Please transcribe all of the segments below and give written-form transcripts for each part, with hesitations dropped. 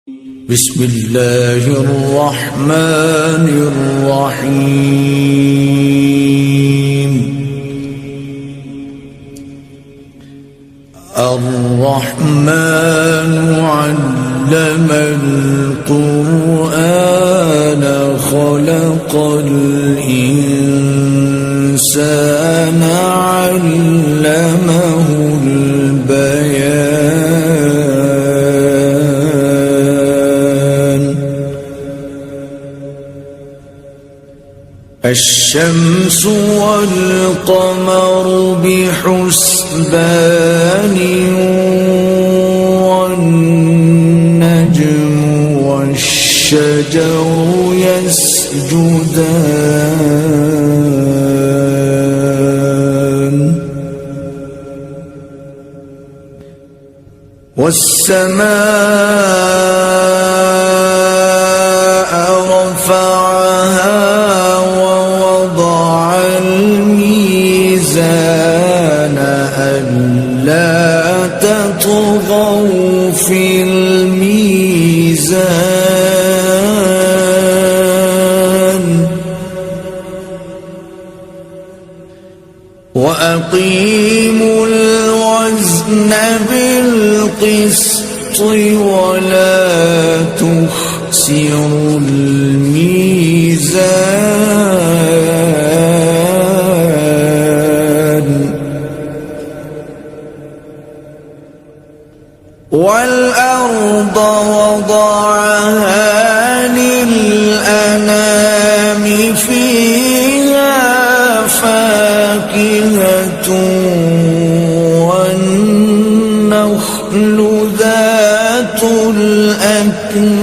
بسم الله الرحمن الرحيم. الرحمن علم القرآن خلق الإنسان علمه البيان. الشمس والقمر بحسبان والنجم والشجر يسجدان. والسماء رفعها ووضع الميزان ألا تطغوا في الميزان وأقيموا الوزن بالقسط ولا تخسروا الميزان. والأرض وضعها للأنام فيها فاكهة والنخل ذات الأكمام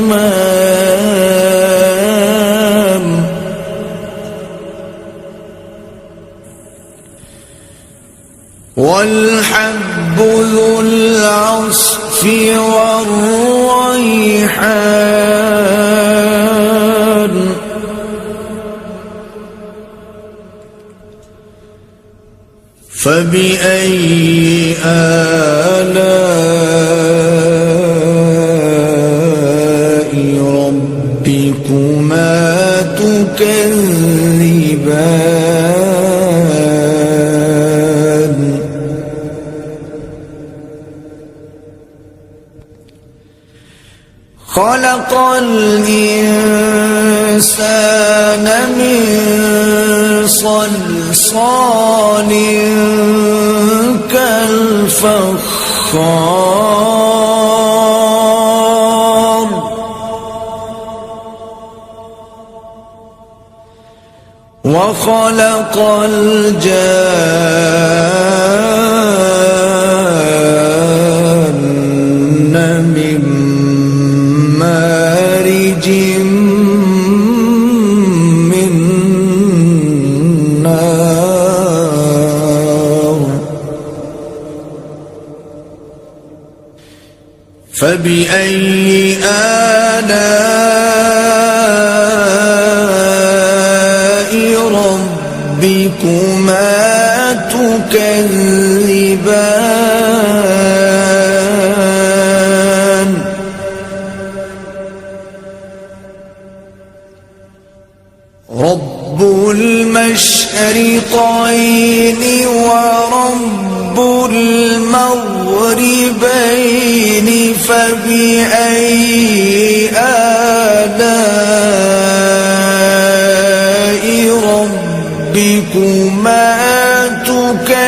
والحب ذو العصف والريحان. فبأي آلاء ربكما تكذبان. خلق الإنسان من صلصال كالفخار. وخلق الجان من مارج من نار. فبأي آلاء ربكما تكذبان. رب المشرقين ورب المغربين فبأي آلاء ربكما تكذبان.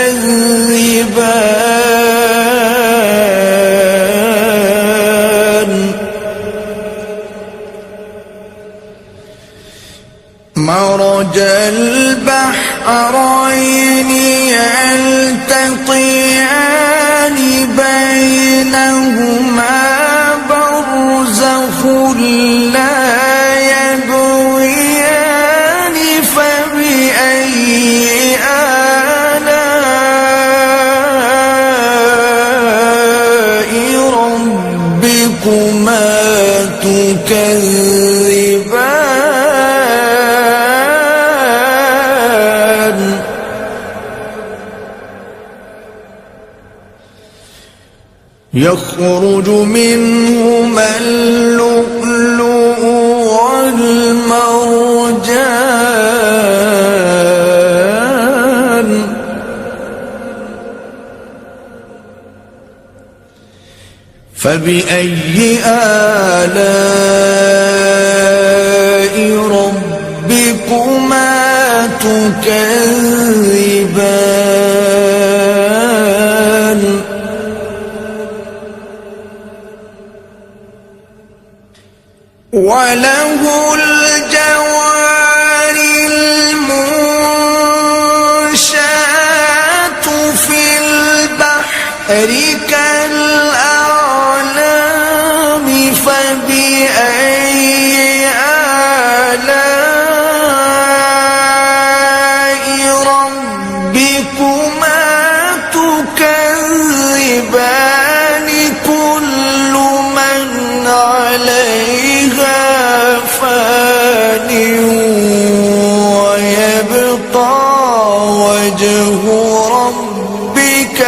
مرج البحرين يلتقيان بينهما برزخ لا يبغيان. فبأي آلاء ربكما تكذبان. يخرج منهما اللؤلؤ فبأي آلاء ربكما تكذبان وله الجوار المنشآت في البحر كالأعلام فبأي آلاء ربكما تكذبان كل من عليها فان ويبقى وجه ربك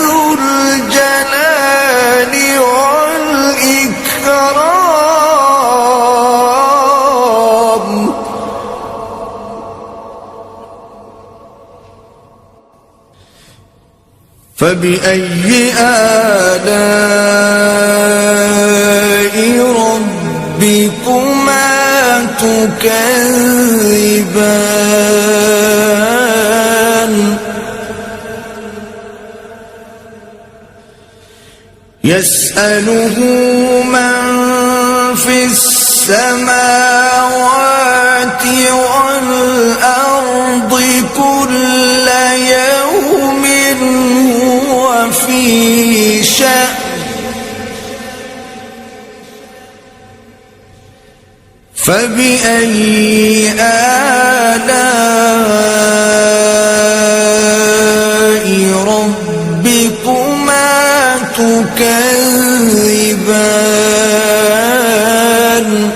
ذو الجلال والإكرام فبأي آلاء ربكما تكذبان يسأله من في السماوات والأرض كل يوم هو في شأن فبأي آلاء ربكما تكذبان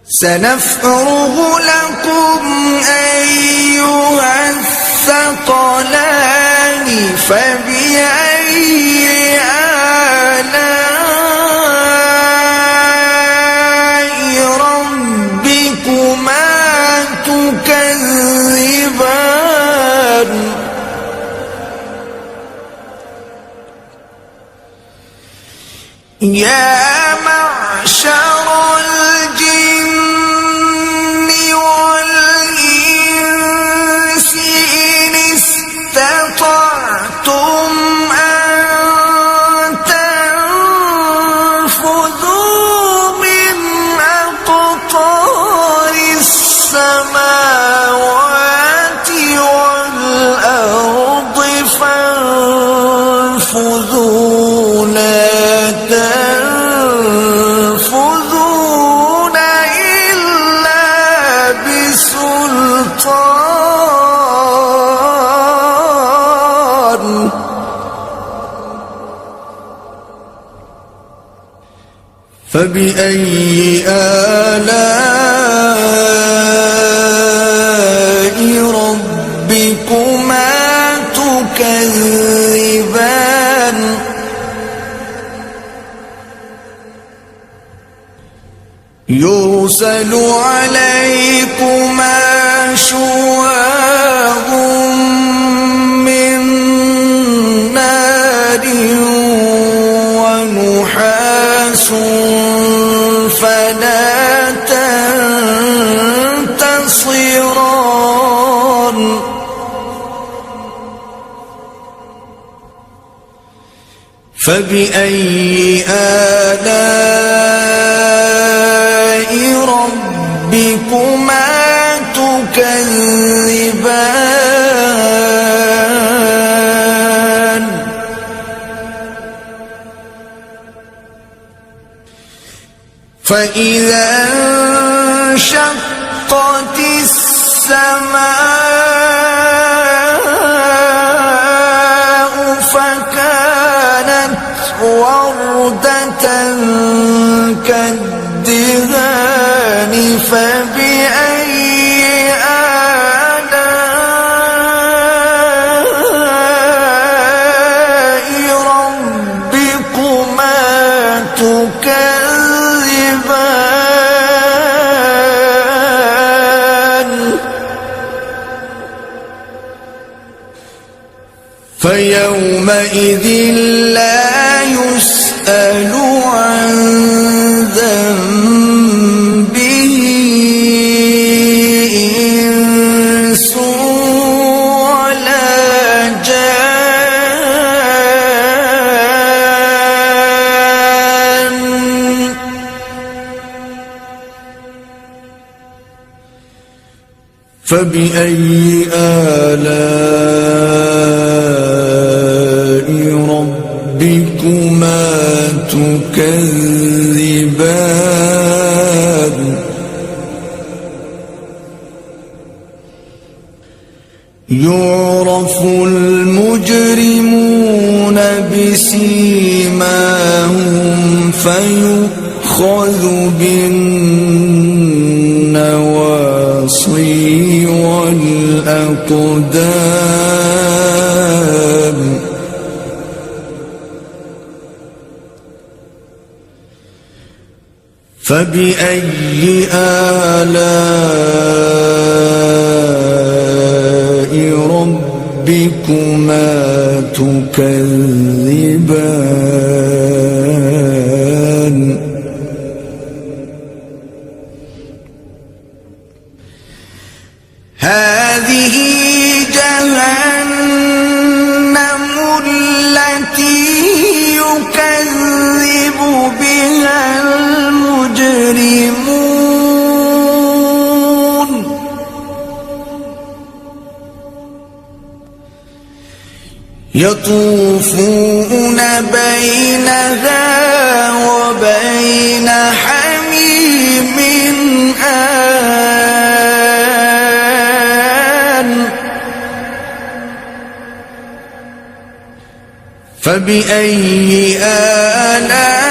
سنفرغ لكم أيها الثقلان فبأي آلاء ربكما تكذبان يا معشر الجن والإنس إن استطعتم أن تنفذوا من أقطار السماوات والأرض فانفذوا لا تنفذون إلا بسلطان فبأي آلاء ربكما تكذبان يرسل عليكما شواظ من نار ونحاس فلا تنتصران فبأي آلاء ربكما تكذبان فإذا انشقت السماء فكانت وردة كالدهان فبأي آلاء ربكما تكذبان فيومئذ لا يسأل عن ذنبه إنس ولا جان. فبأي آلاء ربكما تكذبان. يعرف المجرمون بسيماهم فيؤخذ بالنواصي والأقدام. فبأي آلاء ربكما تكذبان. هذه جهنم التي يكذب بها المجرمون. يطوفون بينها وبين حميم آن. فبأي آلاء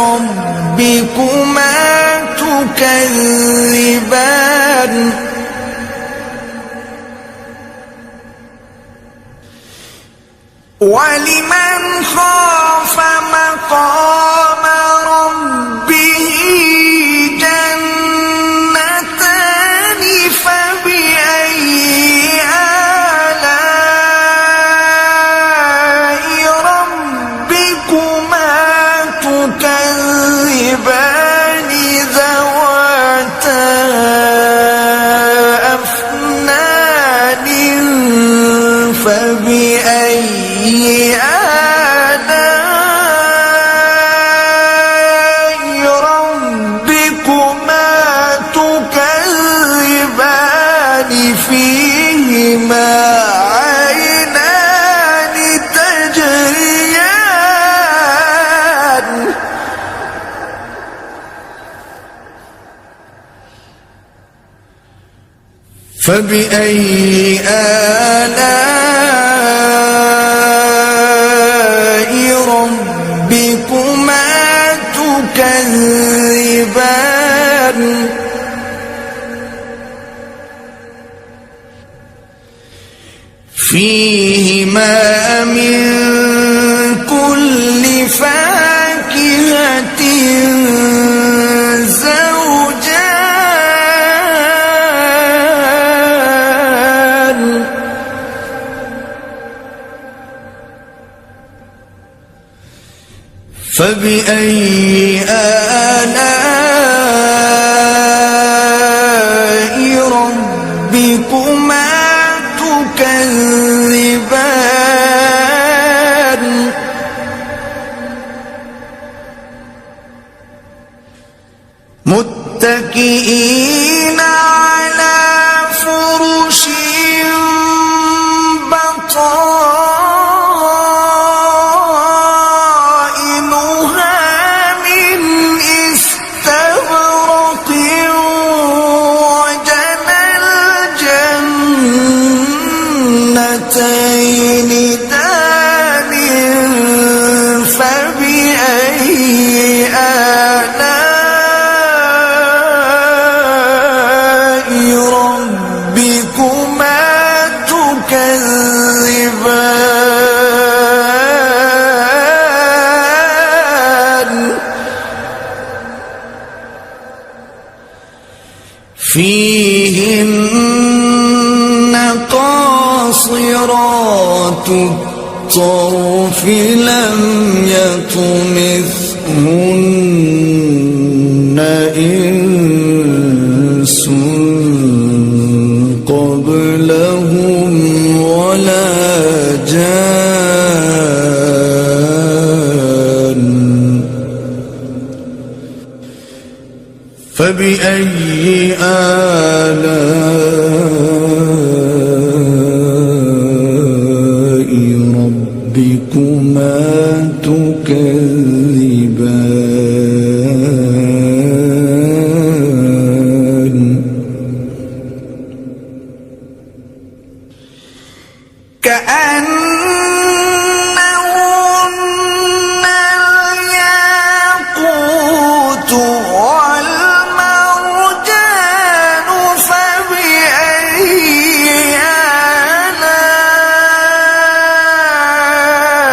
ربكما تكذبان. ولمن خاف مقام ربه جنتان. فبأي آلاء ربكما تكذبان ذواتا أفنان. فبأي آلاء ربكما تكذبان فيهما عينان تجريان. فبأي آلاء ربكما تكذبان. فيهما من كل فاكهة زوجان. فبأي آلاء ربكما تكذبان. متكئين على فرش بطائنها من قاصرات الطرف لم يطمثهن إنس قبلهم ولا جان فبأي آلاء ربكما تكذبان كأنهن الياقوت والمرجان فبأي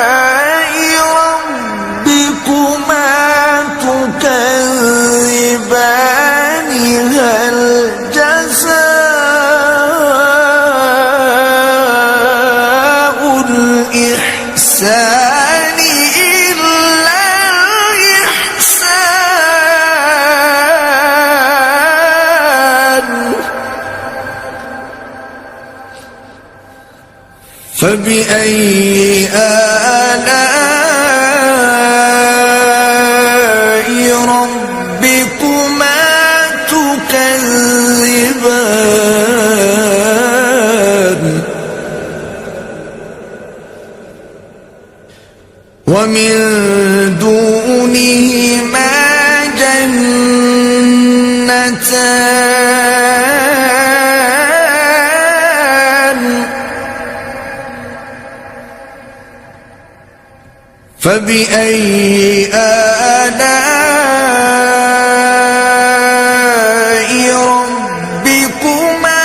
آلاء ربكما تكذبان هل جزاء الإحسان إلا الإحسان فبأي آلاء ربكما تكذبان ومن دونهما جنتان فبأي آلاء ربكما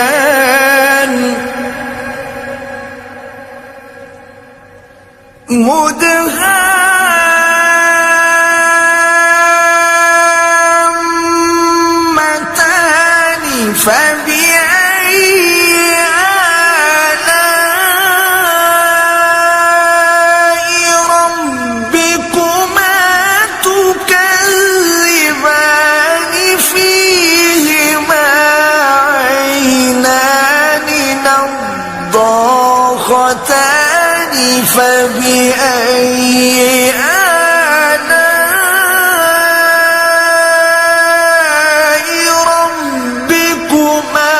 تكذبان مدهامتان فبأي آلاء ربكما تكذبان فيهما عينان نضاختان فبأي آلاء ربكما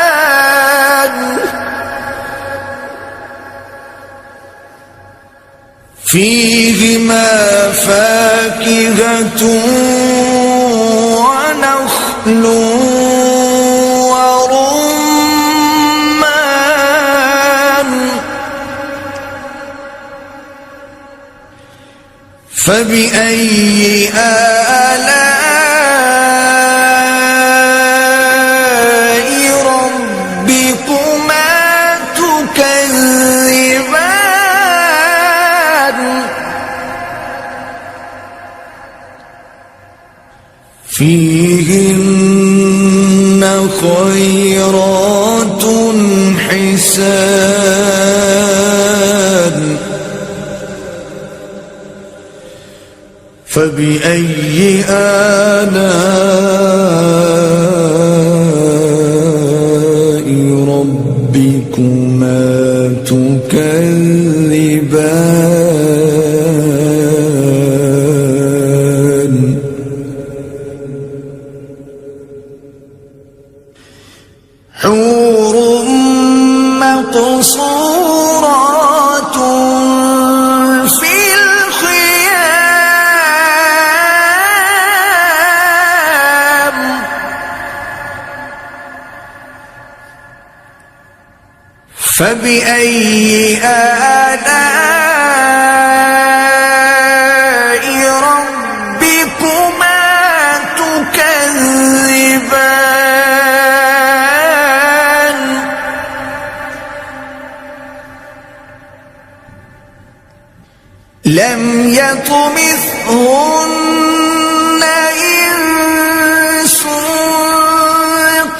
تكذبان فيهما فاكهة ونخل ورمان فبأي آلاء ربكما تكذبان فيهن خيرات حسان فبأي آلاء ربكما تكذبان حور مقصورات في الخيام فبأي آلاء ربكما تكذبان لم يطمث يطمثهن إنس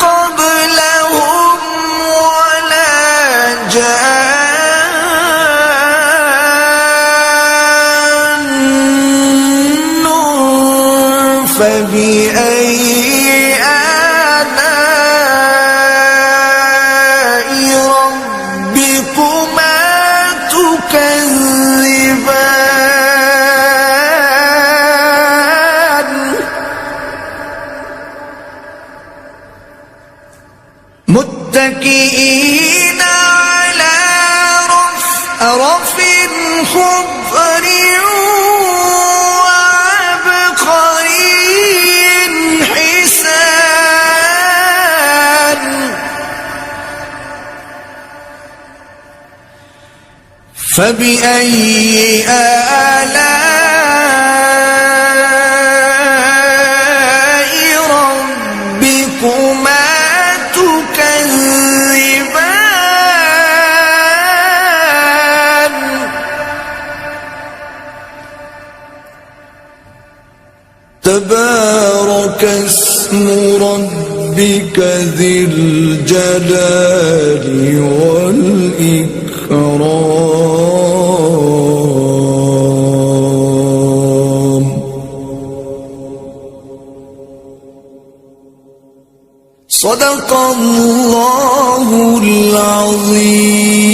قبلهم ولا جان فبأي آلاء ربكما تكذبان متكئين على رفرف خضر وعبقري حسان فبأي آلاء ربكما تكذبان تبارك اسم ربك ذي الجلال والإكرام صدق الله العظيم.